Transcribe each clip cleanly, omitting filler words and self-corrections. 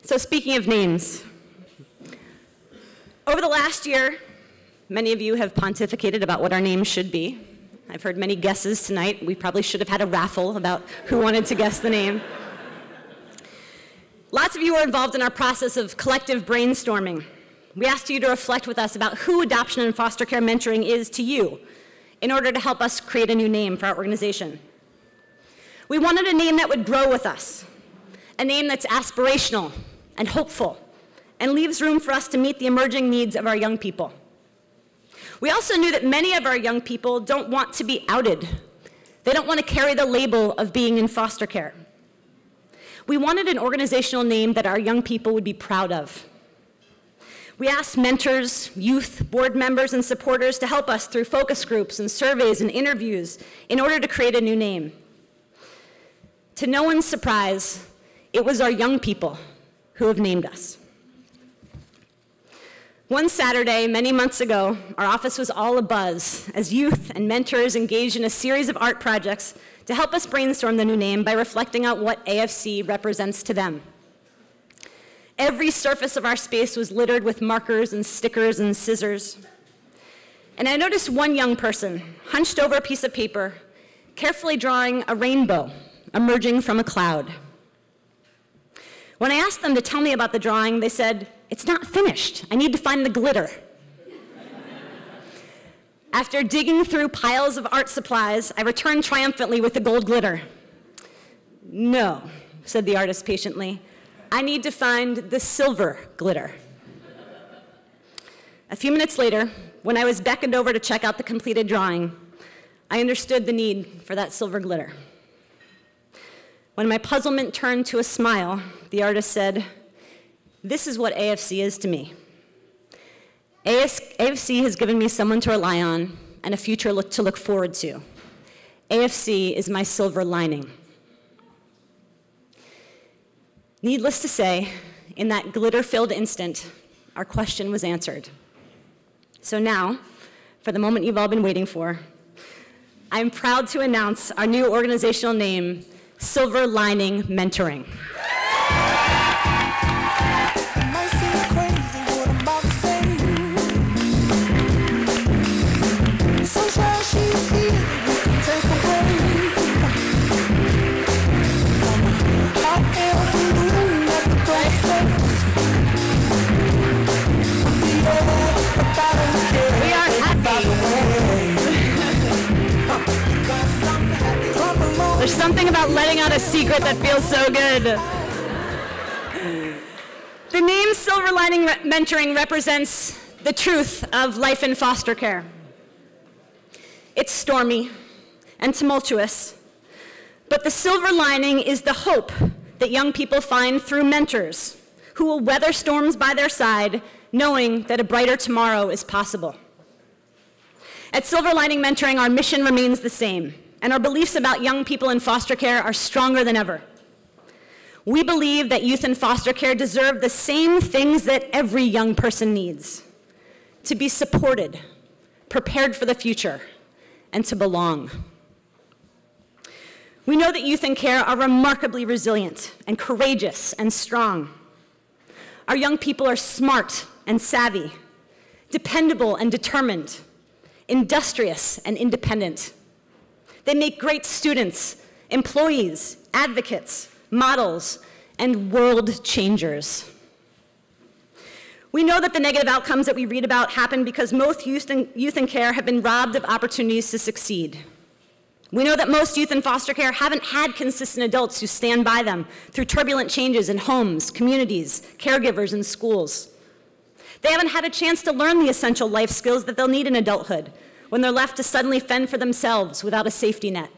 So speaking of names, over the last year, many of you have pontificated about what our names should be. I've heard many guesses tonight. We probably should have had a raffle about who wanted to guess the name. Lots of you are involved in our process of collective brainstorming. We asked you to reflect with us about who adoption and foster care mentoring is to you in order to help us create a new name for our organization. We wanted a name that would grow with us, a name that's aspirational and hopeful and leaves room for us to meet the emerging needs of our young people. We also knew that many of our young people don't want to be outed. They don't want to carry the label of being in foster care. We wanted an organizational name that our young people would be proud of. We asked mentors, youth, board members, and supporters to help us through focus groups and surveys and interviews in order to create a new name. To no one's surprise, it was our young people who have named us. One Saturday, many months ago, our office was all abuzz as youth and mentors engaged in a series of art projects to help us brainstorm the new name by reflecting on what AFC represents to them. Every surface of our space was littered with markers and stickers and scissors. And I noticed one young person, hunched over a piece of paper, carefully drawing a rainbow emerging from a cloud. When I asked them to tell me about the drawing, they said, "It's not finished. I need to find the glitter." After digging through piles of art supplies, I returned triumphantly with the gold glitter. "No," said the artist patiently. "I need to find the silver glitter." A few minutes later, when I was beckoned over to check out the completed drawing, I understood the need for that silver glitter. When my puzzlement turned to a smile, the artist said, "This is what AFC is to me. AFC has given me someone to rely on and a future to look forward to. AFC is my silver lining." Needless to say, in that glitter-filled instant, our question was answered. So now, for the moment you've all been waiting for, I'm proud to announce our new organizational name, Silver Lining Mentoring. We are happy. There's something about letting out a secret that feels so good. The name Silver Lining Mentoring represents the truth of life in foster care. It's stormy and tumultuous, but the silver lining is the hope that young people find through mentors who will weather storms by their side, knowing that a brighter tomorrow is possible. At Silver Lining Mentoring, our mission remains the same, and our beliefs about young people in foster care are stronger than ever. We believe that youth in foster care deserve the same things that every young person needs: to be supported, prepared for the future, and to belong. We know that youth in care are remarkably resilient and courageous and strong. Our young people are smart and savvy, dependable and determined, industrious and independent. They make great students, employees, advocates, models, and world changers. We know that the negative outcomes that we read about happen because most youth in care have been robbed of opportunities to succeed. We know that most youth in foster care haven't had consistent adults who stand by them through turbulent changes in homes, communities, caregivers, and schools. They haven't had a chance to learn the essential life skills that they'll need in adulthood when they're left to suddenly fend for themselves without a safety net.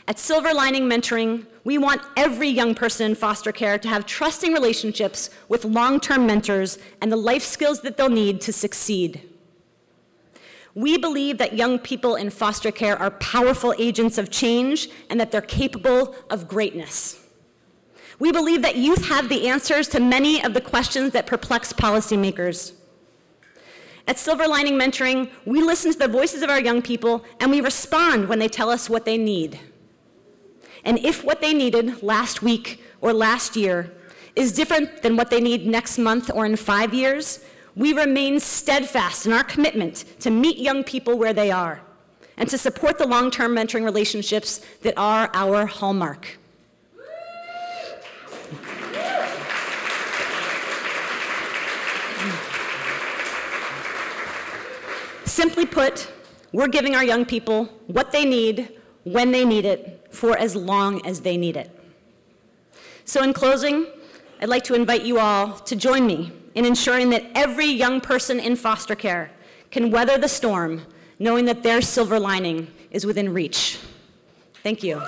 At Silver Lining Mentoring, we want every young person in foster care to have trusting relationships with long-term mentors and the life skills that they'll need to succeed. We believe that young people in foster care are powerful agents of change and that they're capable of greatness. We believe that youth have the answers to many of the questions that perplex policymakers. At Silver Lining Mentoring, we listen to the voices of our young people and we respond when they tell us what they need. And if what they needed last week or last year is different than what they need next month or in 5 years, we remain steadfast in our commitment to meet young people where they are and to support the long-term mentoring relationships that are our hallmark. Simply put, we're giving our young people what they need, when they need it, for as long as they need it. So in closing, I'd like to invite you all to join me in ensuring that every young person in foster care can weather the storm, knowing that their silver lining is within reach. Thank you.